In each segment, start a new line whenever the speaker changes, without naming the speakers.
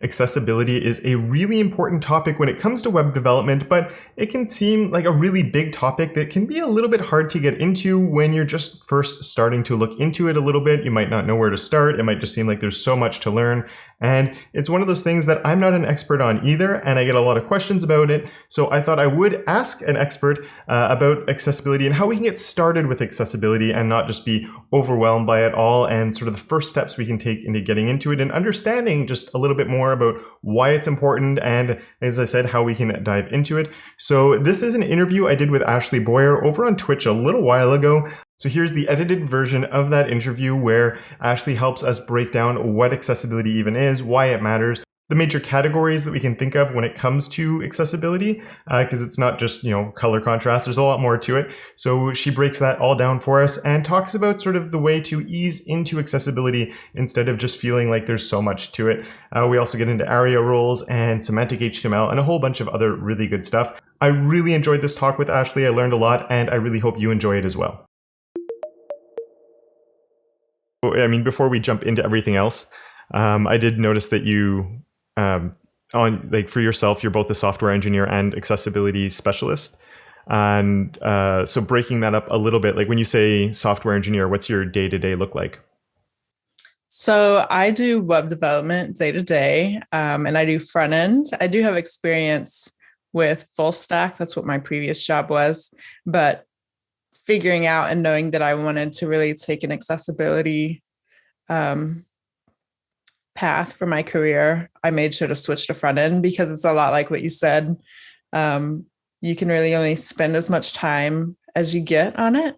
Accessibility is a really important topic when it comes to web development, but it can seem like a really big topic that can be a little bit hard to get into when you're just first starting to look into it a little bit. You might not know where to start. It might just seem like there's so much to learn. And it's one of those things that I'm not an expert on either, and I get a lot of questions about it. So I thought I would ask an expert about accessibility and how we can get started with accessibility and not just be overwhelmed by it all, and sort of the first steps we can take into getting into it and understanding just a little bit more about why it's important and, as I said, how we can dive into it. So this is an interview I did with Ashlee Boyer over on Twitch a little while ago. So here's the edited version of that interview where Ashlee helps us break down what accessibility even is, why it matters, the major categories that we can think of when it comes to accessibility, because it's not just, color contrast. There's a lot more to it. So she breaks that all down for us and talks about sort of the way to ease into accessibility instead of just feeling like there's so much to it. We also get into ARIA rules and semantic HTML and a whole bunch of other really good stuff. I really enjoyed this talk with Ashlee. I learned a lot, and I really hope you enjoy it as well. I mean, before we jump into everything else, I did notice that you, for yourself, you're both a software engineer and accessibility specialist. And so breaking that up a little bit, like when you say software engineer, what's your day-to-day look like?
So I do web development day to day, and I do front end. I do have experience with full stack. That's what my previous job was. But figuring out and knowing that I wanted to really take an accessibility path for my career, I made sure to switch to front end because it's a lot like what you said. You can really only spend as much time as you get on it.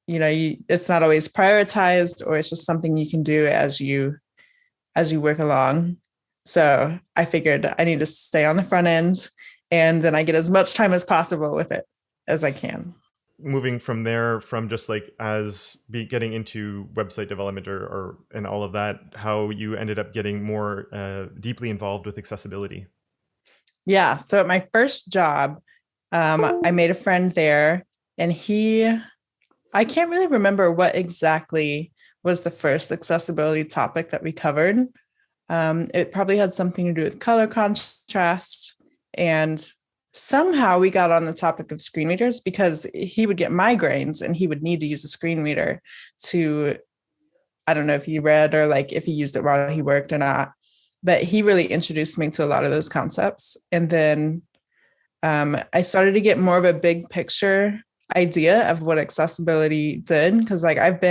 It's not always prioritized, or it's just something you can do as you work along. So I figured I need to stay on the front end, and then I get as much time as possible with it as I can.
Moving from there, from just like getting into website development and all of that, how you ended up getting more deeply involved with accessibility.
Yeah. So at my first job, I made a friend there, and I can't really remember what exactly was the first accessibility topic that we covered. It probably had something to do with color contrast, and somehow we got on the topic of screen readers because he would get migraines and he would need to use a screen reader to, I don't know if he read or like if he used it while he worked or not, but he really introduced me to a lot of those concepts. And then I started to get more of a big picture idea of what accessibility did, because like I've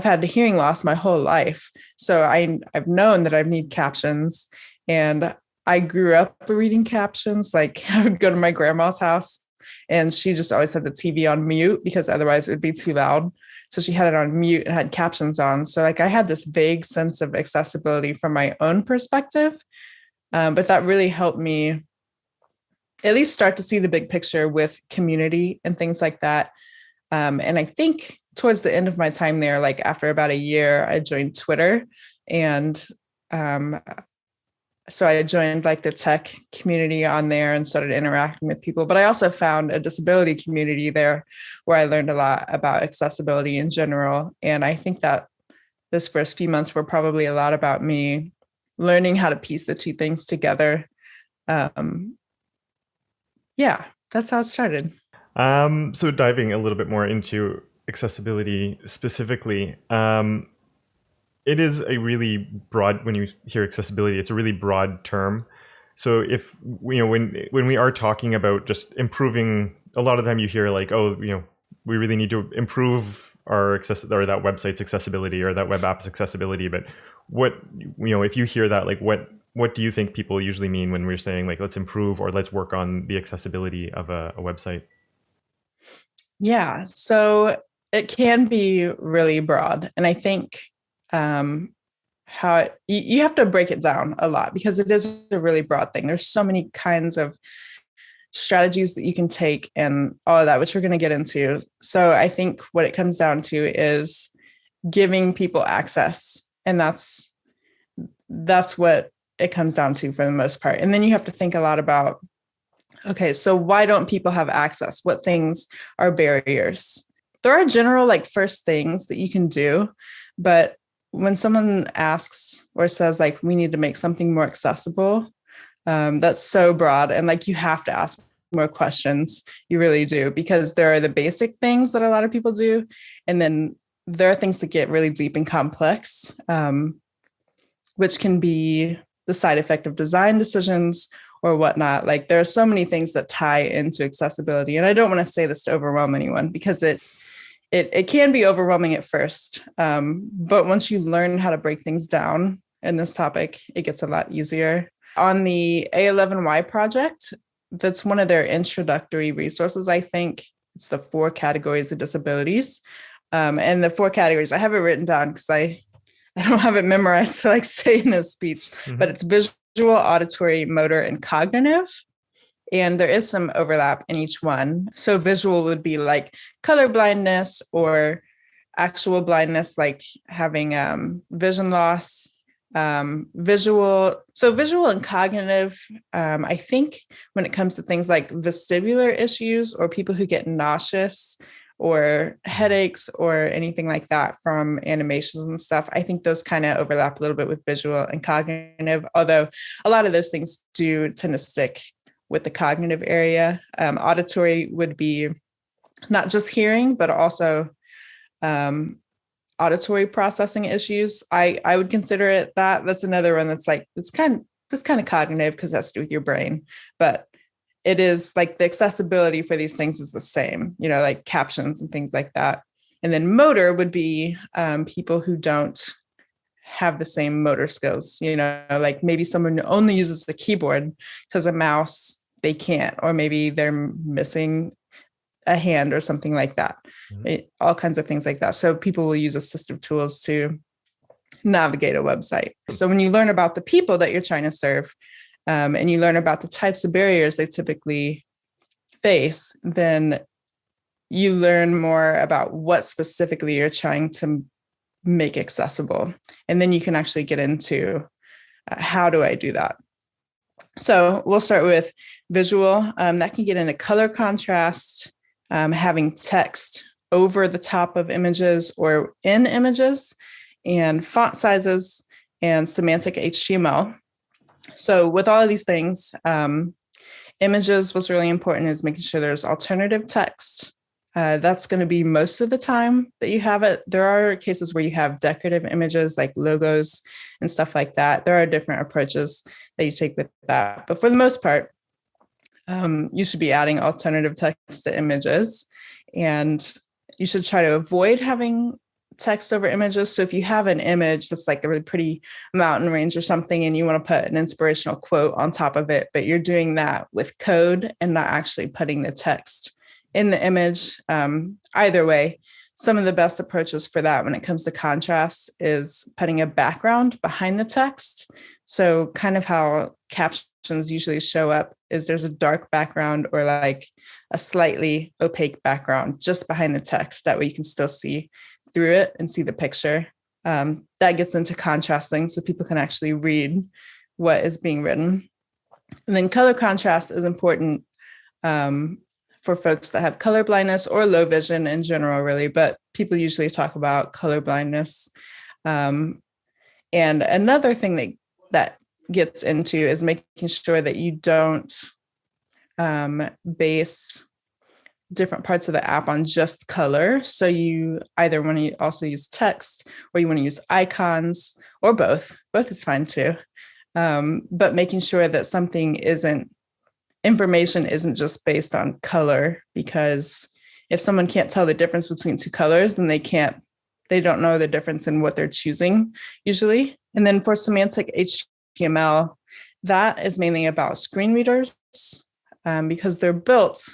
had hearing loss my whole life. So I've known that I need captions, and I grew up reading captions. Like I would go to my grandma's house and she just always had the TV on mute because otherwise it would be too loud. So she had it on mute and had captions on. So like I had this vague sense of accessibility from my own perspective. But that really helped me at least start to see the big picture with community and things like that. And I think towards the end of my time there, like after about a year, I joined Twitter, and so I joined like the tech community on there and started interacting with people. But I also found a disability community there where I learned a lot about accessibility in general. And I think that this first few months were probably a lot about me learning how to piece the two things together. Yeah, that's how it started.
So diving a little bit more into accessibility specifically, it is a really broad, when you hear accessibility, it's a really broad term. So if, when we are talking about just improving, a lot of the time you hear like, oh, we really need to improve our that website's accessibility or that web app's accessibility. But what, if you hear that, like what do you think people usually mean when we're saying like, let's improve or let's work on the accessibility of a website?
Yeah, so it can be really broad. And I think you have to break it down a lot because it is a really broad thing. There's so many kinds of strategies that you can take and all of that, which we're going to get into. So I think what it comes down to is giving people access. And that's what it comes down to for the most part. And then you have to think a lot about, okay, so why don't people have access? What things are barriers? There are general like first things that you can do, but when someone asks or says like, we need to make something more accessible, that's so broad. And like, you have to ask more questions. You really do, because there are the basic things that a lot of people do. And then there are things that get really deep and complex, which can be the side effect of design decisions or whatnot. Like there are so many things that tie into accessibility. And I don't want to say this to overwhelm anyone, because it can be overwhelming at first. But once you learn how to break things down in this topic, it gets a lot easier. On the A11Y project, that's one of their introductory resources, I think. It's the 4 categories of disabilities. And the 4 categories, I have it written down because I don't have it memorized to like say in a speech, but it's visual, auditory, motor, and cognitive. And there is some overlap in each one. So visual would be like color blindness or actual blindness, like having vision loss. Visual and cognitive, I think when it comes to things like vestibular issues or people who get nauseous or headaches or anything like that from animations and stuff, I think those kind of overlap a little bit with visual and cognitive, although a lot of those things do tend to stick with the cognitive area. Auditory would be not just hearing, but also auditory processing issues. I would consider it that. That's another one that's like, it's kind of cognitive because that's to do with your brain, but it is like the accessibility for these things is the same, like captions and things like that. And then motor would be people who don't have the same motor skills, like maybe someone who only uses the keyboard because a mouse they can't, or maybe they're missing a hand or something like that. All kinds of things like that. So people will use assistive tools to navigate a website. So when you learn about the people that you're trying to serve, and you learn about the types of barriers they typically face, then you learn more about what specifically you're trying to make accessible. And then you can actually get into how do I do that? So we'll start with visual. That can get into color contrast, having text over the top of images or in images, and font sizes, and semantic HTML. So with all of these things, images, what's really important is making sure there's alternative text. That's going to be most of the time that you have it. There are cases where you have decorative images like logos and stuff like that. There are different approaches that you take with that. But for the most part, you should be adding alternative text to images, and you should try to avoid having text over images. So if you have an image that's like a really pretty mountain range or something, and you want to put an inspirational quote on top of it, but you're doing that with code and not actually putting the text in the image, either way, some of the best approaches for that when it comes to contrast is putting a background behind the text. So kind of how captions usually show up is there's a dark background or like a slightly opaque background just behind the text. That way you can still see through it and see the picture. That gets into contrasting so people can actually read what is being written. And then color contrast is important for folks that have color blindness or low vision in general, really, but people usually talk about color blindness. And another thing that gets into is making sure that you don't base different parts of the app on just color. So you either want to also use text, or you want to use icons, or both. Both is fine too. But making sure that information isn't just based on color, because if someone can't tell the difference between 2 colors, then they don't know the difference in what they're choosing usually. And then for semantic HTML, that is mainly about screen readers, because they're built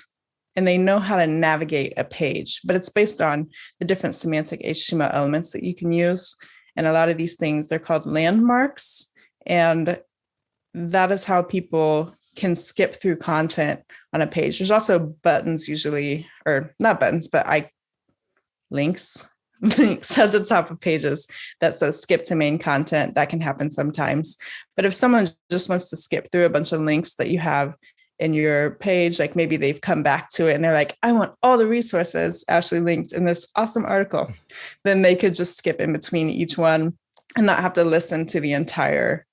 and they know how to navigate a page, but it's based on the different semantic HTML elements that you can use. And a lot of these things, they're called landmarks. And that is how people can skip through content on a page. There's also buttons usually, or not buttons, but links at the top of pages that says skip to main content. That can happen sometimes. But if someone just wants to skip through a bunch of links that you have in your page, like maybe they've come back to it and they're like, I want all the resources Ashlee linked in this awesome article, then they could just skip in between each one and not have to listen to the entire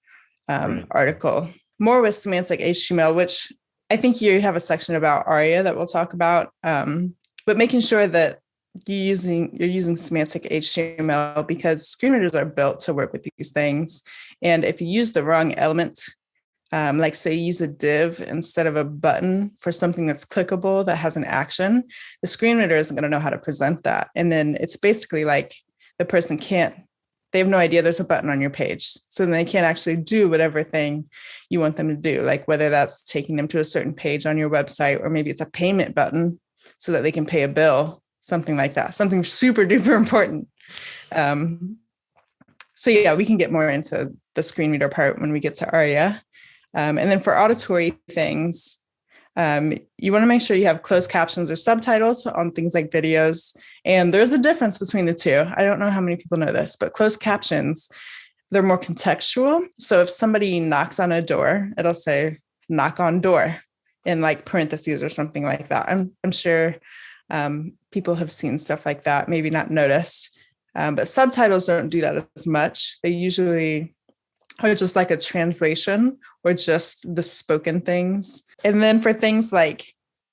Right.
article. More with semantic HTML, which I think you have a section about ARIA that we'll talk about, but making sure that you're using semantic HTML, because screen readers are built to work with these things. And if you use the wrong element, like say you use a div instead of a button for something that's clickable that has an action, the screen reader isn't going to know how to present that. And then it's basically like the person they have no idea there's a button on your page. So then they can't actually do whatever thing you want them to do, like whether that's taking them to a certain page on your website, or maybe it's a payment button so that they can pay a bill, something like that, something super duper important. So yeah, we can get more into the screen reader part when we get to ARIA. And then for auditory things, you want to make sure you have closed captions or subtitles on things like videos. And there's a difference between the two. I don't know how many people know this, but closed captions, they're more contextual. So if somebody knocks on a door, it'll say knock on door in like parentheses or something like that. I'm sure people have seen stuff like that, maybe not noticed. But subtitles don't do that as much. They usually are just like a translation or just the spoken things. And then for things like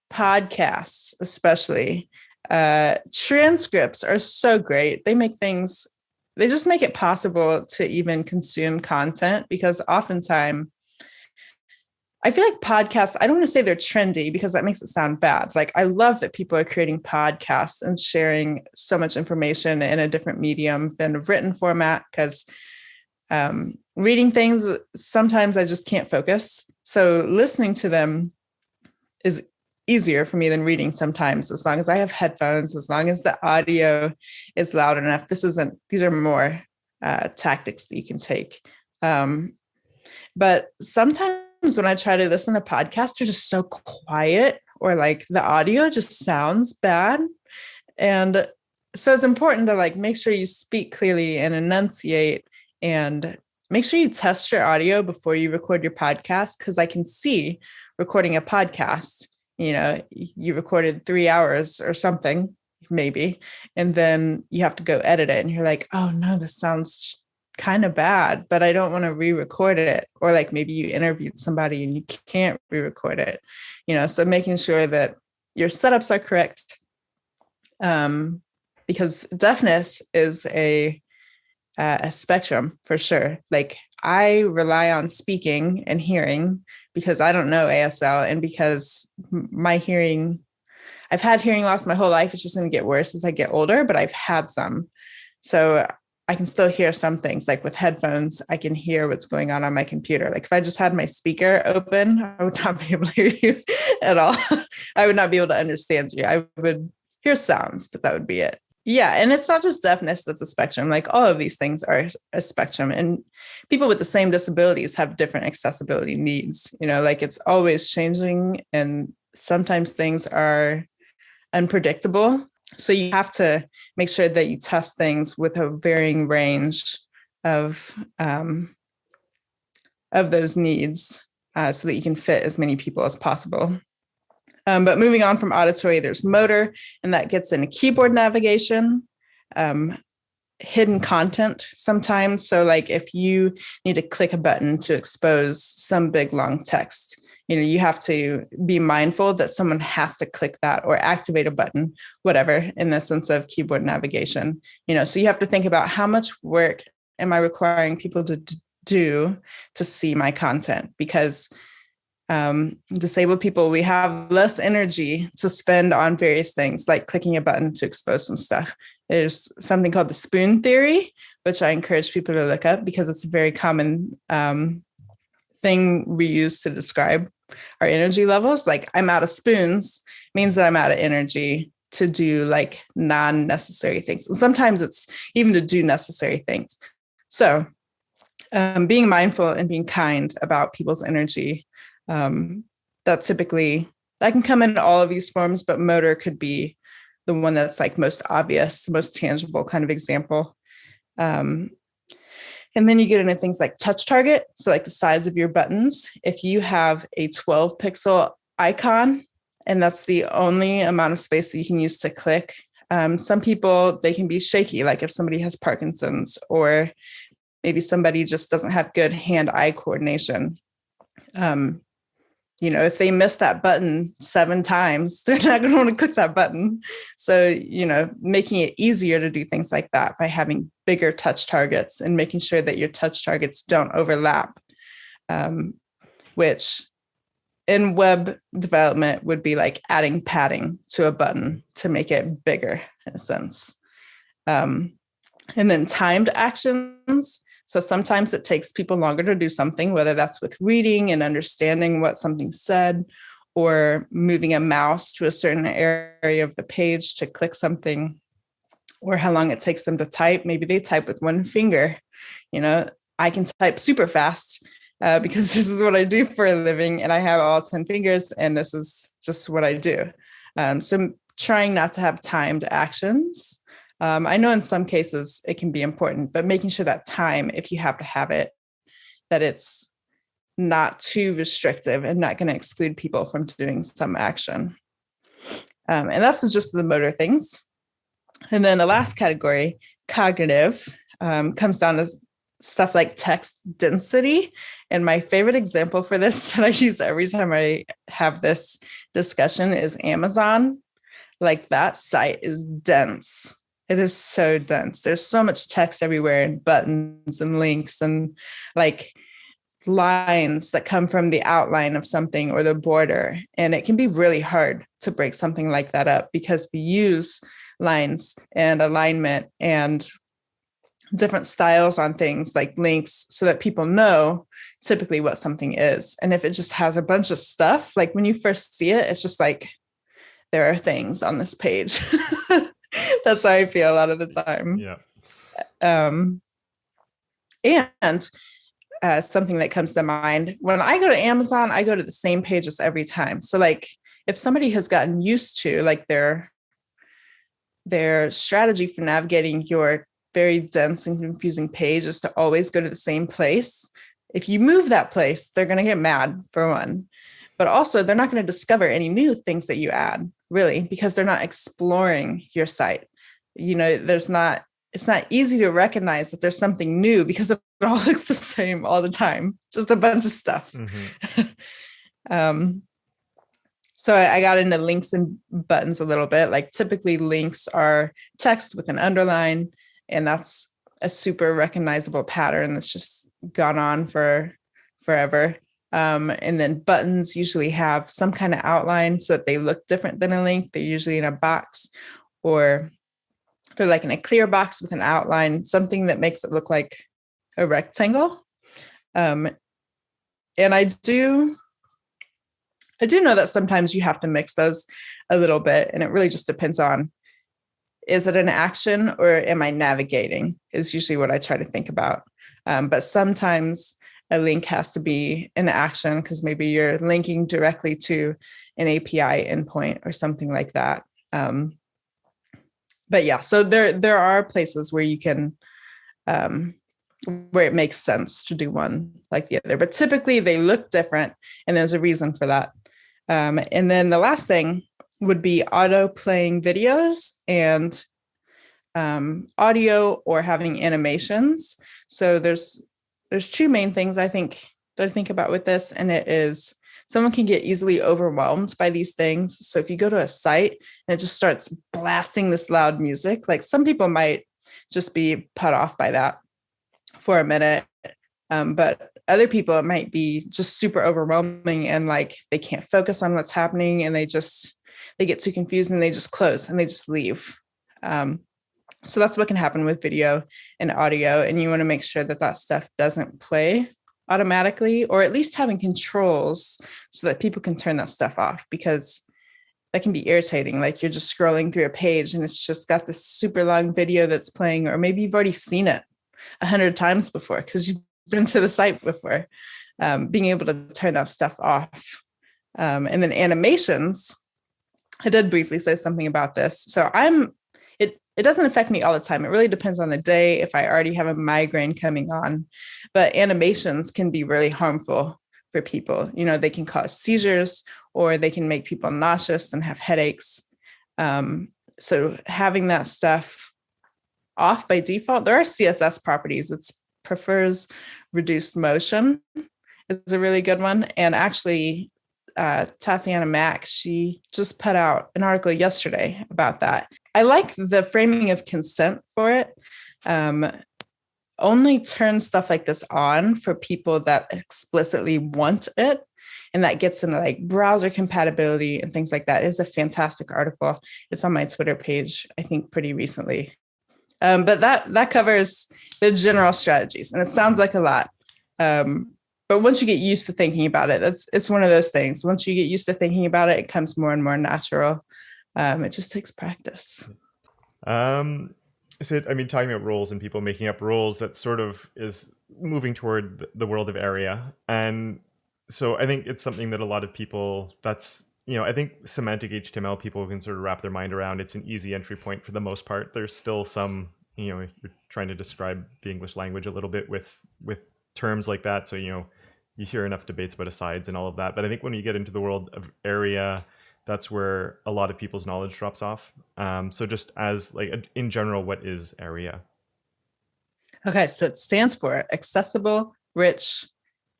podcasts, especially, transcripts are so great. They just make it possible to even consume content, because oftentimes I feel like podcasts, I don't want to say they're trendy because that makes it sound bad. Like, I love that people are creating podcasts and sharing so much information in a different medium than written format, because reading things, sometimes I just can't focus. So listening to them is easier for me than reading sometimes, as long as I have headphones, as long as the audio is loud enough. These are more tactics that you can take. But sometimes when I try to listen to podcasts, they're just so quiet, or like the audio just sounds bad. And so it's important to like make sure you speak clearly and enunciate, and make sure you test your audio before you record your podcast. Because I can see recording a podcast, you recorded 3 hours or something, maybe, and then you have to go edit it and you're like, oh no, this sounds kind of bad, but I don't want to re-record it. Or like maybe you interviewed somebody and you can't re-record it, so making sure that your setups are correct, because deafness is a spectrum for sure. Like, I rely on speaking and hearing because I don't know ASL, and because my hearing, I've had hearing loss my whole life. It's just going to get worse as I get older, but I've had some. So I can still hear some things. Like with headphones, I can hear what's going on my computer. Like if I just had my speaker open, I would not be able to hear you at all. I would not be able to understand you. I would hear sounds, but that would be it. Yeah. And it's not just deafness that's a spectrum. Like, all of these things are a spectrum, and people with the same disabilities have different accessibility needs. Like, it's always changing, and sometimes things are unpredictable. So you have to make sure that you test things with a varying range of those needs, so that you can fit as many people as possible. But moving on from auditory, there's motor, and that gets into keyboard navigation, hidden content sometimes. So like if you need to click a button to expose some big long text, you have to be mindful that someone has to click that or activate a button, whatever, in the sense of keyboard navigation. So you have to think about, how much work am I requiring people to do to see my content? Because disabled people, we have less energy to spend on various things like clicking a button to expose some stuff. There's something called the spoon theory, which I encourage people to look up, because it's a very common thing we use to describe our energy levels. Like, I'm out of spoons means that I'm out of energy to do like non-necessary things. And sometimes it's even to do necessary things. So being mindful and being kind about people's energy, that can come in all of these forms, but motor could be the one that's like most obvious, most tangible kind of example. And then you get into things like touch target. So like the size of your buttons. If you have a 12 pixel icon, and that's the only amount of space that you can use to click, some people, they can be shaky. Like if somebody has Parkinson's, or maybe somebody just doesn't have good hand-eye coordination. If they miss that button 7 times, they're not going to want to click that button. So, making it easier to do things like that by having bigger touch targets and making sure that your touch targets don't overlap, which in web development would be like adding padding to a button to make it bigger in a sense. And then timed actions. So sometimes it takes people longer to do something, whether that's with reading and understanding what something said, or moving a mouse to a certain area of the page to click something, or how long it takes them to type. Maybe they type with one finger. I can type super fast because this is what I do for a living, and I have all 10 fingers, and this is just what I do. So trying not to have timed actions. I know in some cases it can be important, but making sure that time, if you have to have it, that it's not too restrictive and not going to exclude people from doing some action. And that's just the motor things. And then the last category, cognitive, comes down to stuff like text density. And my favorite example for this that I use every time I have this discussion is Amazon. Like, that site is dense. It is so dense. There's so much text everywhere, and buttons and links and like lines that come from the outline of something or the border. And it can be really hard to break something like that up because we use lines and alignment and different styles on things like links so that people know typically what something is. And if it just has a bunch of stuff, like when you first see it, it's just like, there are things on this page. That's how I feel a lot of the time.
Yeah.
And something that comes to mind, when I go to Amazon, I go to the same pages every time. So like if somebody has gotten used to like their strategy for navigating your very dense and confusing page is to always go to the same place. If you move that place, they're going to get mad, for one. But also, they're not going to discover any new things that you add, really, because they're not exploring your site. It's not easy to recognize that there's something new because it all looks the same all the time, just a bunch of stuff.
Mm-hmm.
So I got into links and buttons a little bit. Like typically links are text with an underline, and that's a super recognizable pattern that's just gone on for forever. And then buttons usually have some kind of outline so that they look different than a link. They're usually in a box, or they're like in a clear box with an outline, something that makes it look like a rectangle. And I do know that sometimes you have to mix those a little bit, and it really just depends on, is it an action or am I navigating, is usually what I try to think about. But sometimes a link has to be an action because maybe you're linking directly to an API endpoint or something like that. But yeah, so there are places where you can, where it makes sense to do one like the other, but typically they look different, and there's a reason for that. And then the last thing would be auto playing videos and audio or having animations. So there's 2 main things I think about with this, and it is someone can get easily overwhelmed by these things. So if you go to a site and it just starts blasting this loud music, like some people might just be put off by that for a minute, but other people, it might be just super overwhelming and like they can't focus on what's happening, and they get too confused and they just close and they just leave. So that's what can happen with video and audio. And you want to make sure that stuff doesn't play automatically, or at least having controls so that people can turn that stuff off, because that can be irritating. Like you're just scrolling through a page and it's just got this super long video that's playing, or maybe you've already seen it 100 times before because you've been to the site before. Being able to turn that stuff off. And then animations, I did briefly say something about this. So it doesn't affect me all the time. It really depends on the day, if I already have a migraine coming on. But animations can be really harmful for people. They can cause seizures, or they can make people nauseous and have headaches. So having that stuff off by default, there are CSS properties. It's prefers reduced motion is a really good one. And actually, Tatiana Mack, she just put out an article yesterday about that. I like the framing of consent for it. Only turn stuff like this on for people that explicitly want it. And that gets into like browser compatibility and things like that. It is a fantastic article. It's on my Twitter page, I think pretty recently. But that covers the general strategies, and it sounds like a lot. But once you get used to thinking about it, it's one of those things. Once you get used to thinking about it, it becomes more and more natural. It just takes practice.
So, I mean, talking about roles and people making up roles, that sort of is moving toward the world of ARIA. And so I think it's something that a lot of people, I think semantic HTML people can sort of wrap their mind around. It's an easy entry point for the most part. There's still some, you're trying to describe the English language a little bit with terms like that. So, you hear enough debates about asides and all of that. But I think when you get into the world of ARIA, that's where a lot of people's knowledge drops off. So just as like in general, what is ARIA?
Okay, so it stands for Accessible Rich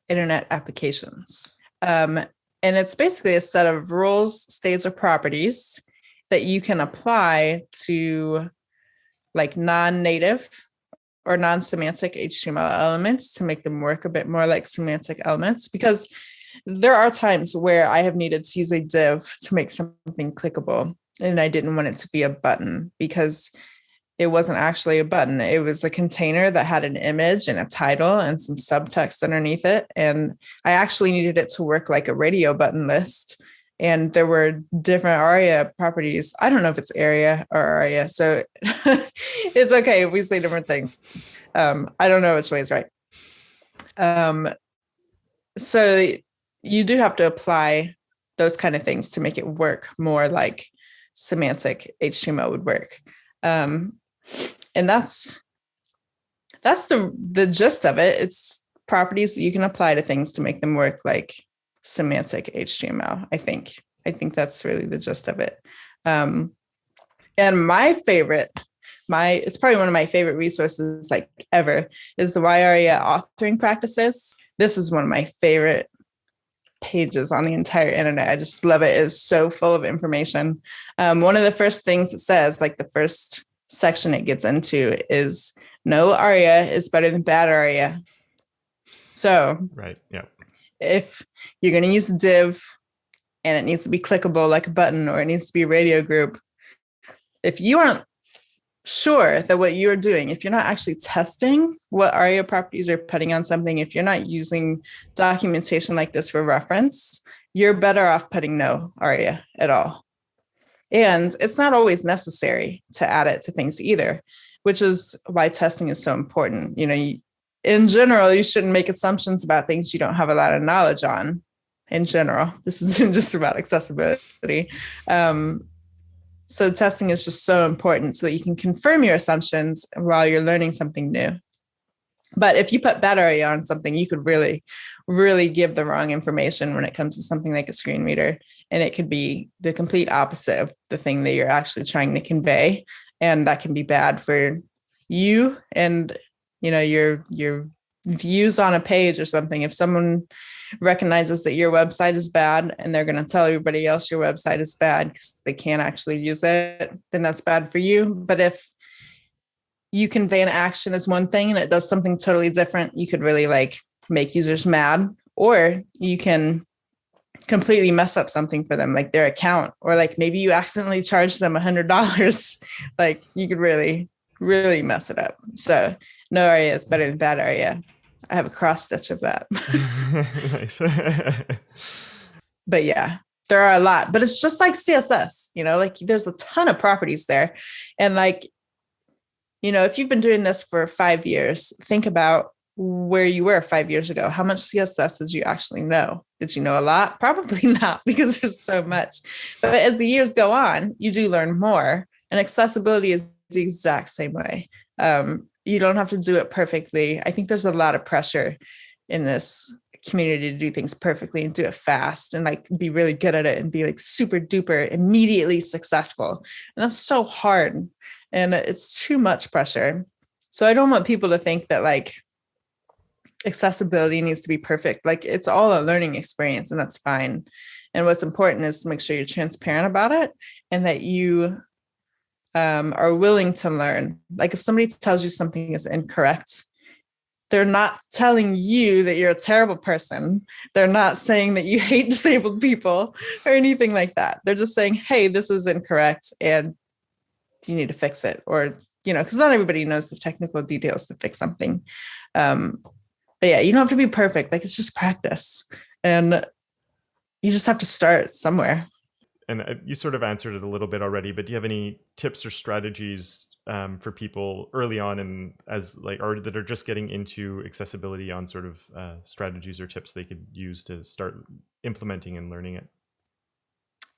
Internet Applications. And it's basically a set of rules, states, or properties that you can apply to like non-native or non-semantic HTML elements to make them work a bit more like semantic elements. Because there are times where I have needed to use a div to make something clickable, and I didn't want it to be a button because it wasn't actually a button. It was a container that had an image and a title and some subtext underneath it. And I actually needed it to work like a radio button list. And there were different ARIA properties. I don't know if it's ARIA or ARIA, so it's okay if we say different things. I don't know which way is right. So you do have to apply those kind of things to make it work more like semantic HTML would work. And that's the gist of it. It's properties that you can apply to things to make them work like semantic HTML. I think that's really the gist of it. And it's probably one of my favorite resources like ever is the ARIA authoring practices. This is one of my favorite pages on the entire internet. I just love it. It's so full of information. One of the first things it says, like the first section it gets into, is no ARIA is better than bad ARIA. So
right, yeah.
If you're going to use a div and it needs to be clickable like a button, or it needs to be a radio group, if you aren't sure that what you're doing, if you're not actually testing what ARIA properties are putting on something, if you're not using documentation like this for reference, you're better off putting no ARIA at all. And it's not always necessary to add it to things either, which is why testing is so important. In general, you shouldn't make assumptions about things you don't have a lot of knowledge on. In general, this isn't just about accessibility. So testing is just so important so that you can confirm your assumptions while you're learning something new. But if you put bad ARIA on something, you could really, really give the wrong information when it comes to something like a screen reader. And it could be the complete opposite of the thing that you're actually trying to convey. And that can be bad for you and, your views on a page or something. If someone recognizes that your website is bad and they're going to tell everybody else your website is bad because they can't actually use it, then that's bad for you. But if you convey an action as one thing and it does something totally different, you could really make users mad, or you can completely mess up something for them, like their account, or maybe you accidentally charge them $100. You could really, really mess it up. So no ARIA is better than bad ARIA. I have a cross stitch of that.
Nice.
But yeah, there are a lot, but it's just like CSS, there's a ton of properties there. And if you've been doing this for 5 years, think about where you were 5 years ago. How much CSS did you actually know? Did you know a lot? Probably not, because there's so much. But as the years go on, you do learn more. And accessibility is the exact same way. You don't have to do it perfectly. I think there's a lot of pressure in this community to do things perfectly and do it fast and be really good at it and be super duper immediately successful. And that's so hard. And it's too much pressure. So I don't want people to think that accessibility needs to be perfect. Like it's all a learning experience, and that's fine. And what's important is to make sure you're transparent about it and that you are willing to learn. Like if somebody tells you something is incorrect, they're not telling you that you're a terrible person. They're not saying that you hate disabled people or anything like that. They're just saying, hey, this is incorrect and you need to fix it. Or, because not everybody knows the technical details to fix something. But yeah, you don't have to be perfect. Like it's just practice. And you just have to start somewhere.
And you sort of answered it a little bit already, but do you have any tips or strategies for people early on and or that are just getting into accessibility on sort of strategies or tips they could use to start implementing and learning it?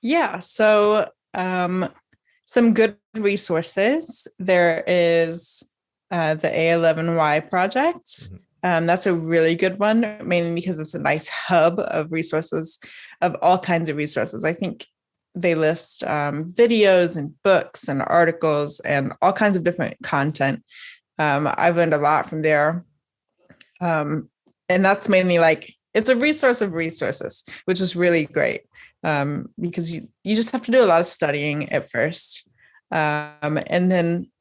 Yeah. So some good resources. There is the A11Y project. Mm-hmm. That's a really good one, mainly because it's a nice hub of resources, of all kinds of resources. I think they list videos and books and articles and all kinds of different content. I've learned a lot from there. And that's mainly like, it's a resource of resources, which is really great because you just have to do a lot of studying at first. And then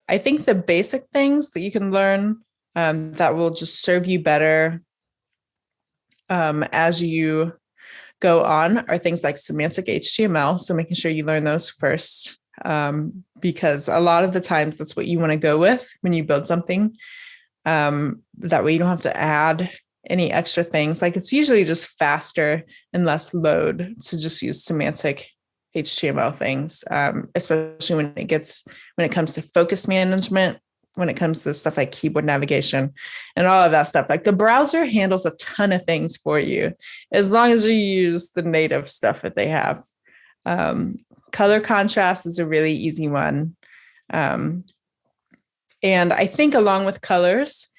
I think the basic things that you can learn that will just serve you better as you go on are things like semantic HTML. So making sure you learn those first, because a lot of the times that's what you want to go with when you build something. That way you don't have to add any extra things. Like it's usually just faster and less load to just use semantic HTML things, especially when it comes to focus management, when it comes to stuff like keyboard navigation and all of that stuff. Like the browser handles a ton of things for you as long as you use the native stuff that they have. Color contrast is a really easy one. And I think along with colors,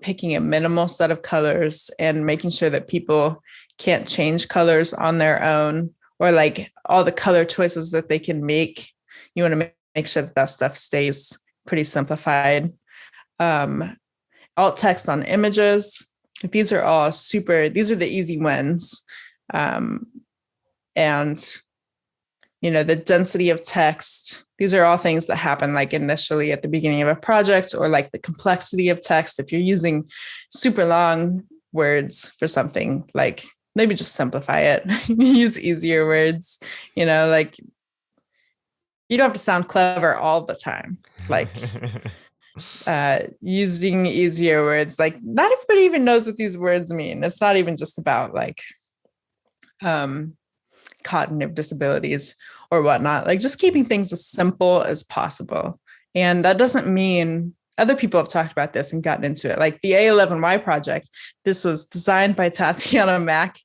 picking a minimal set of colors and making sure that people can't change colors on their own, or like all the color choices that they can make. You want to make sure that stuff stays pretty simplified. Alt text on images. These are the easy ones. And, the density of text. These are all things that happen like initially at the beginning of a project, or like the complexity of text. If you're using super long words for something, like maybe just simplify it, use easier words, like you don't have to sound clever all the time. Like using easier words, like not everybody even knows what these words mean. It's not even just about like cognitive disabilities or whatnot, like just keeping things as simple as possible. And that doesn't mean, other people have talked about this and gotten into it. Like the A11Y project, this was designed by Tatiana Mack.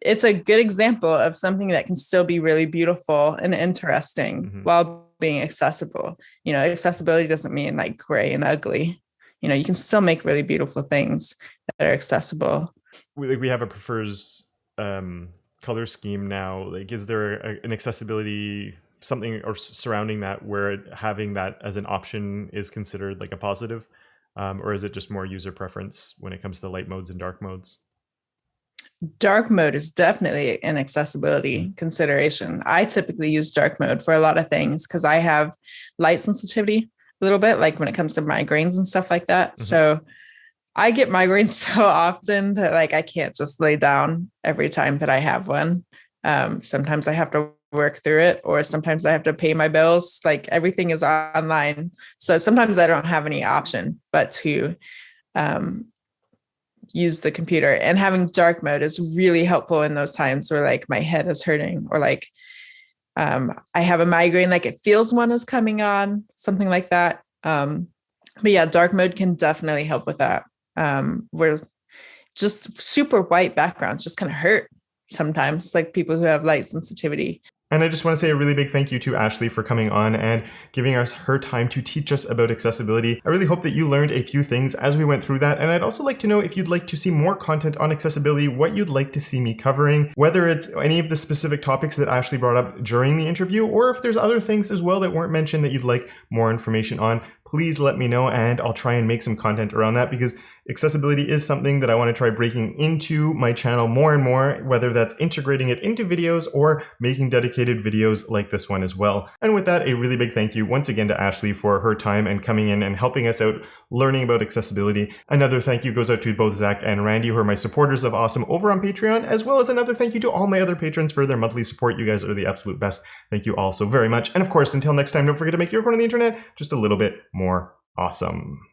It's a good example of something that can still be really beautiful and interesting while being accessible. Accessibility doesn't mean like gray and ugly. You can still make really beautiful things that are accessible.
We have a prefers color scheme now. Like, is there an accessibility something or surrounding that where having that as an option is considered like a positive, or is it just more user preference when it comes to light modes and dark modes?
Dark mode is definitely an accessibility consideration. I typically use dark mode for a lot of things because I have light sensitivity a little bit, like when it comes to migraines and stuff like that. So I get migraines so often that like I can't just lay down every time that I have one. Sometimes I have to work through it, or sometimes I have to pay my bills. Like everything is online. So sometimes I don't have any option but to use the computer, and having dark mode is really helpful in those times where like my head is hurting, or like I have a migraine, like it feels one is coming on, something like that. But yeah, dark mode can definitely help with that. Where just super white backgrounds just kind of hurt sometimes, like people who have light sensitivity.
And I just want to say a really big thank you to Ashlee for coming on and giving us her time to teach us about accessibility. I really hope that you learned a few things as we went through that. And I'd also like to know if you'd like to see more content on accessibility, what you'd like to see me covering, whether it's any of the specific topics that Ashlee brought up during the interview, or if there's other things as well that weren't mentioned that you'd like more information on. Please let me know and I'll try and make some content around that, because accessibility is something that I want to try breaking into my channel more and more, whether that's integrating it into videos or making dedicated videos like this one as well. And with that, a really big thank you once again to Ashlee for her time and coming in and helping us out learning about accessibility. Another thank you goes out to both Zach and Randy, who are my supporters of Awesome over on Patreon, as well as another thank you to all my other patrons for their monthly support. You guys are the absolute best. Thank you all so very much. And of course, until next time, don't forget to make your corner of the internet just a little bit more awesome.